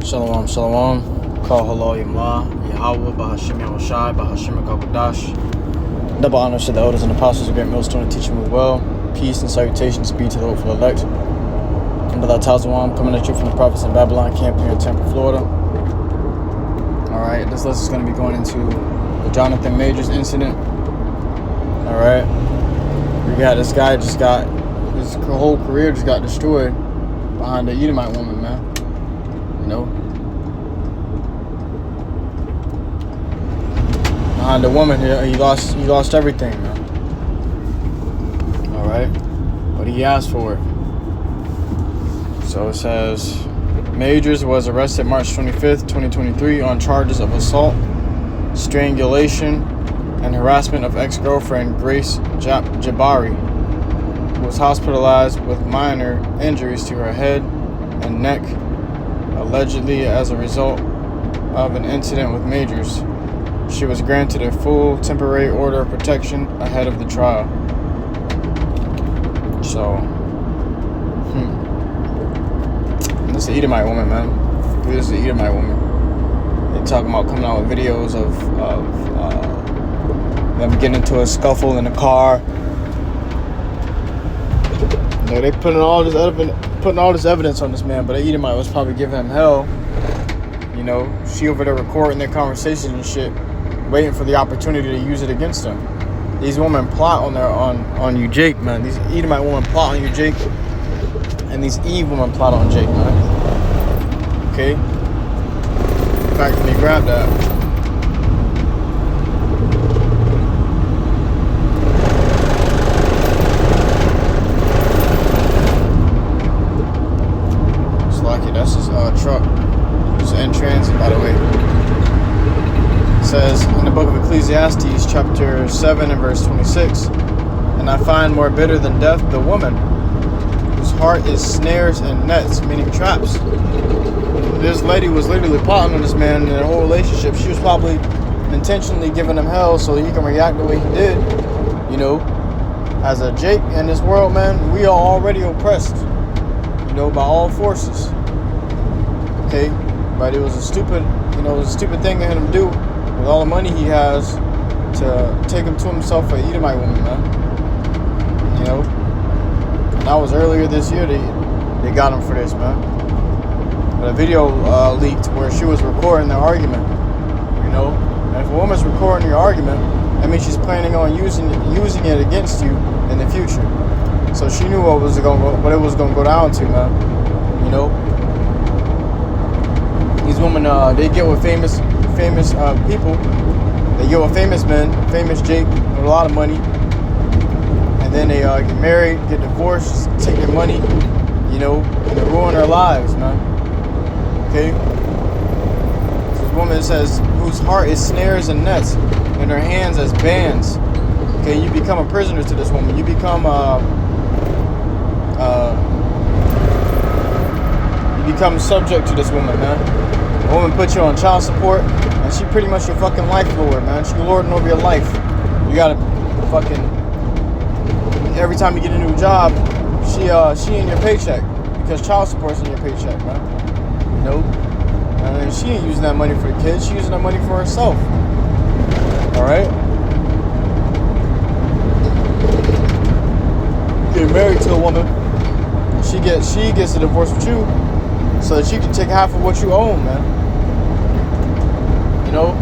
Shalom, shalom. Call HALALYAM, YAHAWAH, BAHASHAM, BAHASHAM, QADASH. Double honors to the elders and apostles of great MILLSTONE, teaching me well. Peace and salutations be to the hopeful elect. And Brother Tazawam coming at you from the prophets in Babylon camp here in Tampa, Florida. Alright, this list is going to be going into the Johnathan Majors incident. Alright. We got this guy his whole career just got destroyed behind the Edomite woman, man. You know, behind the woman, he lost everything, man. All right, but he asked for it. So it says, Majors was arrested March 25th, 2023 on charges of assault, strangulation, and harassment of ex-girlfriend Grace Jabari, who was hospitalized with minor injuries to her head and neck, allegedly as a result of an incident with Majors. She was granted a full temporary order of protection ahead of the trial. So, this is the Edomite woman, man. This is the Edomite woman. They talking about coming out with videos of them getting into a scuffle in the car. You know, they putting all this evidence on this man, but the Edomite was probably giving him hell. You know, she over there recording their conversation and shit, waiting for the opportunity to use it against them. These women plot on you, Jake, man. These Edomite women plot on you, Jake, and these Eve women plot on Jake, man. Okay. In fact, let me grab that. That's his truck. It's in transit, by the way. It says in the book of Ecclesiastes, chapter 7 and verse 26, and I find more bitter than death the woman whose heart is snares and nets, meaning traps. This lady was literally plotting on this man in their whole relationship. She was probably intentionally giving him hell so he can react the way he did. You know, as a Jake in this world, man, we are already oppressed, you know, by all forces. Okay, but it was a stupid thing for him to do with all the money he has to take him to himself for Edomite woman, man. You know, that was earlier this year they got him for this, man. But a video leaked where she was recording their argument. You know, and if a woman's recording your argument, that means she's planning on using it against you in the future. So she knew what it was gonna go down to, man. You know. These women, they get with famous people. They get with famous men, famous Jake, with a lot of money. And then they get married, get divorced, take their money, you know, and they ruin their lives, man. Okay? So this woman says, whose heart is snares and nets, and her hands as bands. Okay, you become a prisoner to this woman. You become subject to this woman, man. A woman puts you on child support, and she pretty much your fucking life lord, man. She lording over your life. You gotta fucking, every time you get a new job, she in your paycheck, because child support's in your paycheck, man. Nope. And she ain't using that money for the kids. She's using that money for herself. All right. Get married to a woman, she gets a divorce with you, so that she can take half of what you own, man. You know?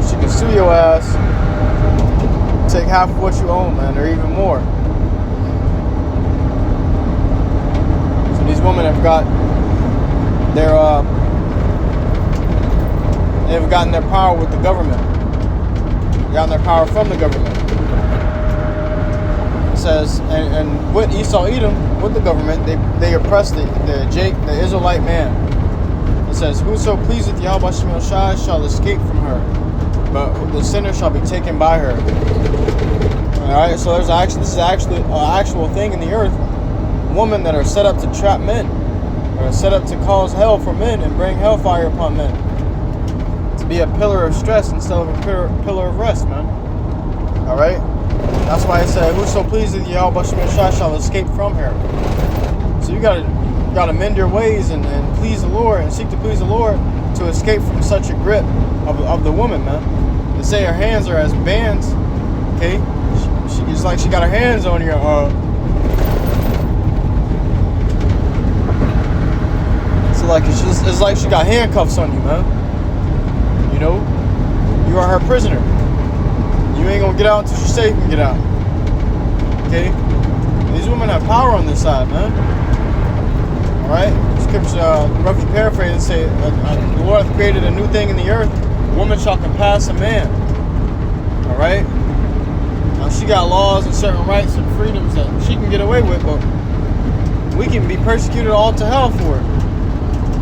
She can sue your ass, take half of what you own, man, or even more. So these women have got they've gotten their power with the government. They've gotten their power from the government. Says, and with Esau Edom, with the government, they oppress the Israelite man. It says, whoso pleaseth YAHAWASHI shall escape from her, but the sinner shall be taken by her. Alright, so this is actually an actual thing in the earth. Women that are set up to trap men, or set up to cause hell for men and bring hellfire upon men. To be a pillar of stress instead of a pillar of rest, man. Alright? That's why it said, whoso pleases YAHAWASHI shall escape from her. So you gotta gotta mend your ways and please the Lord and seek to please the Lord to escape from such a grip of the woman, man. They say her hands are as bands. Okay, it's like she got her hands on your. It's like she got handcuffs on you, man. You know, you are her prisoner. You ain't gonna get out until she say you can get out. Okay, these women have power on this side, man. All right, scripture, roughly paraphrase, and say, "The Lord hath created a new thing in the earth. Woman shall compass a man." All right. Now she got laws and certain rights and freedoms that she can get away with, but we can be persecuted all to hell for it.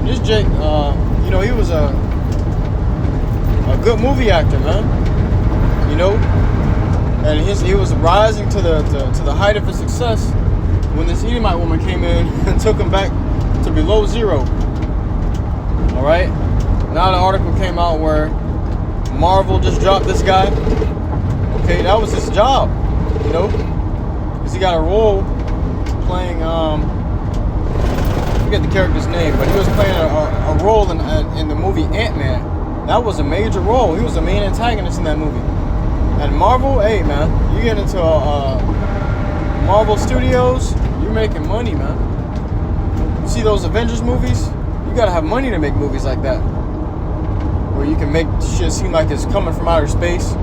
This Jake, you know, he was a good movie actor, man. You know, and he was rising to the height of his success when this Edomite woman came in and took him back to below zero. All right. Now the article came out where Marvel just dropped this guy. Okay, that was his job, you know, because he got a role playing. I forget the character's name, but he was playing a role in the movie Ant-Man. That was a major role. He was the main antagonist in that movie. And Marvel, hey man, you get into Marvel Studios, you're making money, man. You see those Avengers movies? You gotta have money to make movies like that, where you can make shit seem like it's coming from outer space.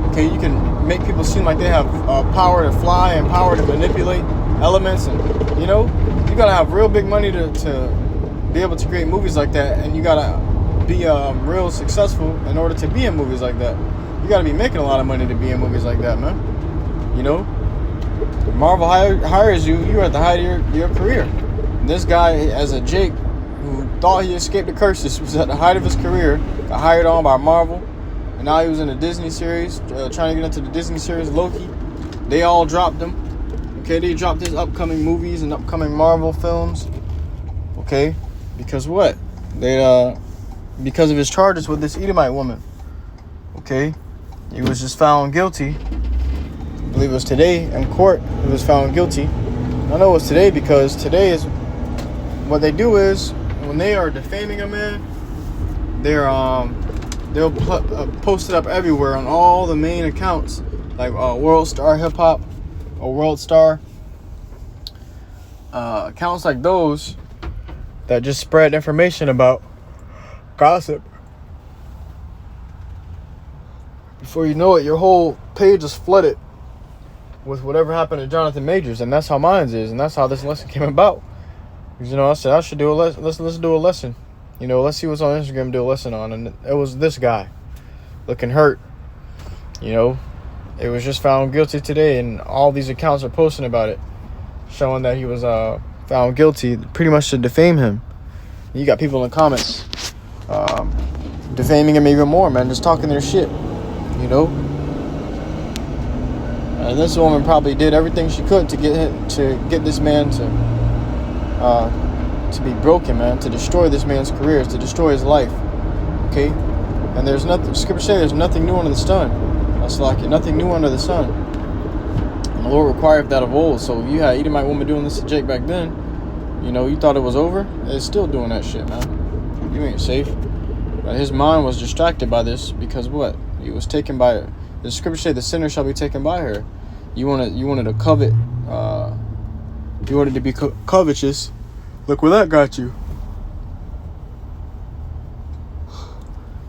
Okay, you can make people seem like they have power to fly and power to manipulate elements, and you know, you gotta have real big money to be able to create movies like that, and you gotta be real successful in order to be in movies like that. You gotta be making a lot of money to be in movies like that, man. You know, Marvel hires you, you're at the height of your career. And this guy, as a Jake, who thought he escaped the curses, was at the height of his career, got hired on by Marvel. And now he was in a Disney series, trying to get into the Disney series Loki. They all dropped him. Okay, they dropped his upcoming movies and upcoming Marvel films. Okay, because what? Because of his charges with this Edomite woman. Okay, he was just found guilty. I believe it was today in court. He was found guilty. I know it was today because today is what they do is when they are defaming a man, they'll post it up everywhere on all the main accounts, like World Star Hip Hop or World Star accounts like those that just spread information about gossip. Before you know it, your whole page is flooded with whatever happened to Johnathan Majors, and that's how mine is, and that's how this lesson came about. Because, you know, I said I should do a lesson. Let's do a lesson. You know, let's see what's on Instagram. Do a lesson on, and it was this guy looking hurt. You know, it was just found guilty today, and all these accounts are posting about it, showing that he was found guilty, pretty much to defame him. You got people in the comments defaming him even more, man, just talking their shit. You know, and this woman probably did everything she could to get this man to be broken, man, to destroy this man's career, to destroy his life. Okay, and there's nothing. Scripture says there's nothing new under the sun. That's like it, nothing new under the sun. And the Lord required that of old. So if you had Edomite woman doing this to Jake back then, you know, you thought it was over. It's still doing that shit, man. You ain't safe. But his mind was distracted by this because what? He was taken by her. The scripture says the sinner shall be taken by her. You wanted to covet. You wanted to be covetous. Look where that got you.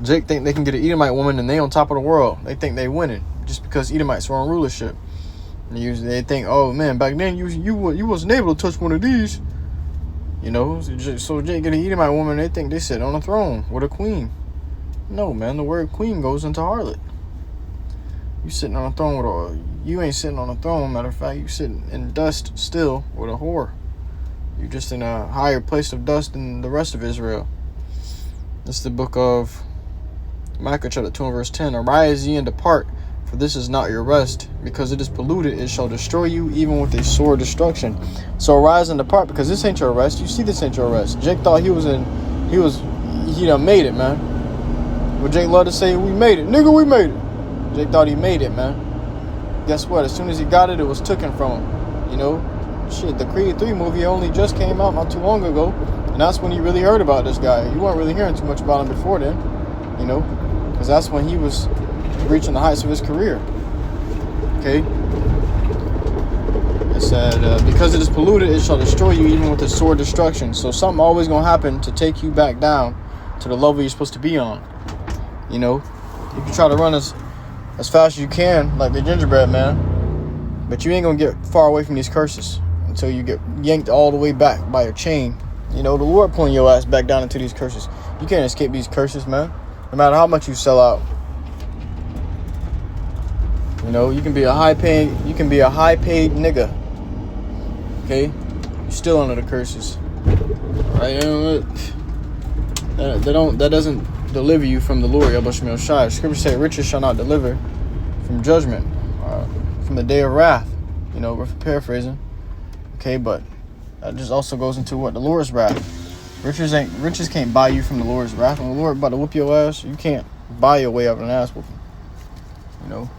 Jake think they can get an Edomite woman and they on top of the world. They think they winning just because Edomites were on rulership. And they think, oh man, back then you wasn't able to touch one of these. You know, so Jake get an Edomite woman. They think they sit on a throne with a queen. No, man, the word queen goes into harlot. You sitting on a throne you ain't sitting on a throne. Matter of fact, you sitting in dust still with a whore. You're just in a higher place of dust than the rest of Israel. This is the book of Micah chapter 2 and verse 10. Arise ye and depart, for this is not your rest. Because it is polluted, it shall destroy you, even with a sore destruction. So arise and depart, because this ain't your rest. You see, this ain't your rest. Jake thought he done made it, man. Would Jake love to say, we made it? Nigga, we made it. Jake thought he made it, man. Guess what? As soon as he got it, it was taken from him. You know? shit, the Creed 3 movie only just came out not too long ago, and that's when you really heard about this guy. You weren't really hearing too much about him before then, you know, because that's when he was reaching the heights of his career. Okay. It said, because it is polluted, it shall destroy you even with the sword destruction. So something always gonna happen to take you back down to the level you're supposed to be on. You know, you can try to run as fast as you can, like the gingerbread man, but you ain't gonna get far away from these curses until you get yanked all the way back by a chain. You know, the Lord pulling your ass back down into these curses. You can't escape these curses, man. No matter how much you sell out. You know, you can be a high-paid nigga. Okay, you're still under the curses, right? That doesn't deliver you from the Lord. YAHAWASHI. Scripture say, riches shall not deliver from judgment, from the day of wrath. You know, we're paraphrasing. Okay, but that just also goes into what? The Lord's wrath. Riches can't buy you from the Lord's wrath. When the Lord about to whoop your ass, you can't buy your way out of an ass whooping. You know.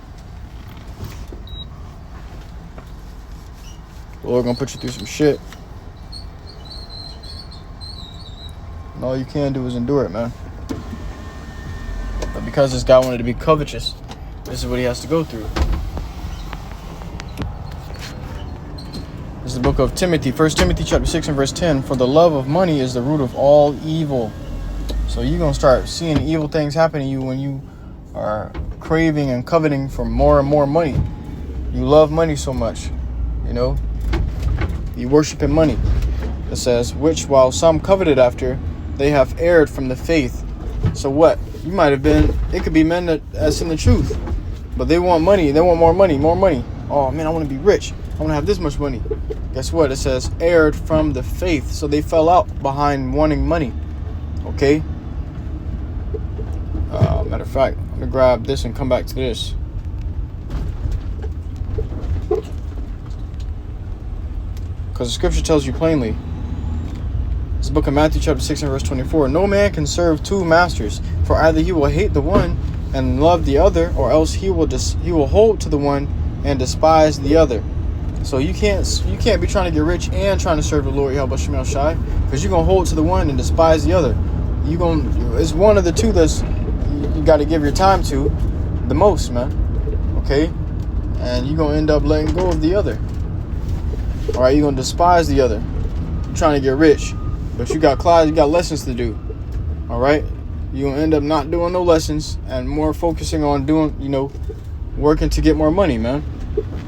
The Lord gonna put you through some shit. And all you can do is endure it, man. But because this guy wanted to be covetous, this is what he has to go through. This is the book of Timothy, 1 Timothy chapter 6 and verse 10. For the love of money is the root of all evil. So you're gonna start seeing evil things happen to you when you are craving and coveting for more and more money. You love money so much, you know. You worshiping money. It says, which while some coveted after, they have erred from the faith. So what? You might have been, it could be men that's in the truth, but they want money. They want more money, more money. Oh man, I want to be rich. I want to have this much money. Guess what? It says erred from the faith. So they fell out behind wanting money. Okay. Matter of fact, I'm gonna grab this and come back to this. Because the scripture tells you plainly. It's the book of Matthew chapter 6 and verse 24. No man can serve two masters, for either he will hate the one and love the other, or else he will hold to the one and despise the other. So you can't be trying to get rich and trying to serve the Lord YAHAWASHI, because you're gonna hold to the one and despise the other. It's one of the two that's you got to give your time to the most, man. Okay, and you're gonna end up letting go of the other. All right, you're gonna despise the other. You're trying to get rich, but you got lessons to do. All right, you're gonna end up not doing no lessons and more focusing on doing, working to get more money, man,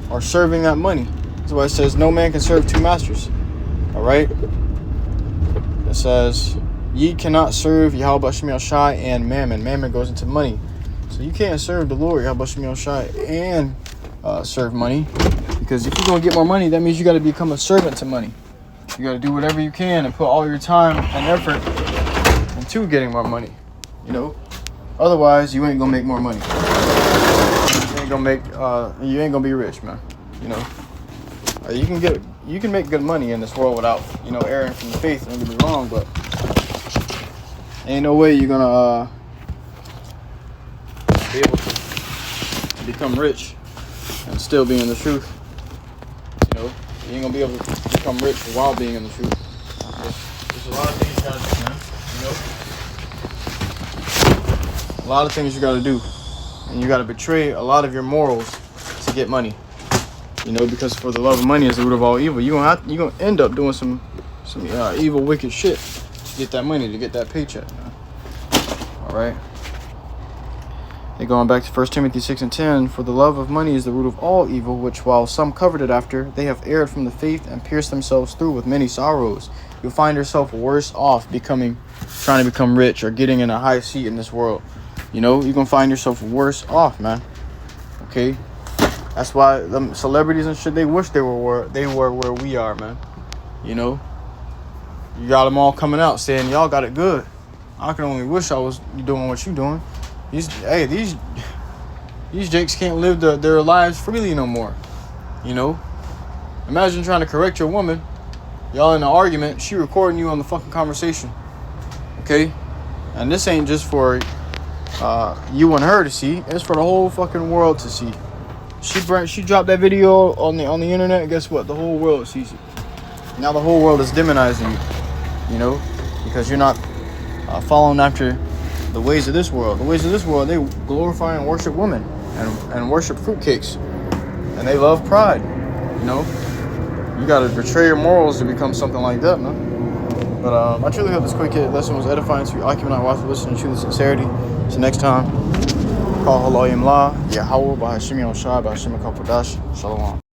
or serving that money. That's why it says no man can serve two masters. All right, it says ye cannot serve YAHAWASHI and mammon. Mammon goes into money, so you can't serve the Lord YAHAWASHI and serve money. Because if you're going to get more money, that means you got to become a servant to money. You got to do whatever you can and put all your time and effort into getting more money. Otherwise, you ain't going to make more money. You ain't going to be rich, man. You can make good money in this world without, erring from the faith. Don't get me wrong, but ain't no way you're going to be able to become rich and still be in the truth. You ain't gonna be able to become rich while being in the truth. There's a lot of things you gotta do, man. A lot of things you gotta do, and you gotta betray a lot of your morals to get money. Because for the love of money is the root of all evil. You're gonna end up doing some evil, wicked shit to get that money, to get that paycheck. Man. All right. And going back to 1 Timothy 6 and 10, for the love of money is the root of all evil, which while some coveted after, they have erred from the faith and pierced themselves through with many sorrows. You'll find yourself worse off trying to become rich or getting in a high seat in this world. You're going to find yourself worse off, man. Okay? That's why the celebrities and shit, they wish they were where we are, man. You got them all coming out saying, y'all got it good. I can only wish I was doing what you doing. These jakes can't live their lives freely no more. Imagine trying to correct your woman. Y'all in an argument. She recording you on the fucking conversation. Okay? And this ain't just for you and her to see. It's for the whole fucking world to see. She dropped that video on the internet. Guess what? The whole world sees it. Now the whole world is demonizing you, you know, because you're not following after the ways of this world. The ways of this world, they glorify and worship women and worship fruitcakes. And they love pride, you know. You got to betray your morals to become something like that, man. But I truly hope this quick lesson was edifying to you. I cannot watch, listen to truth and sincerity. So next time, call HALALYAM YAHAWAH, BAHASHAM, YAHAWASHI, BAHASHAM, QADASH. Shalom.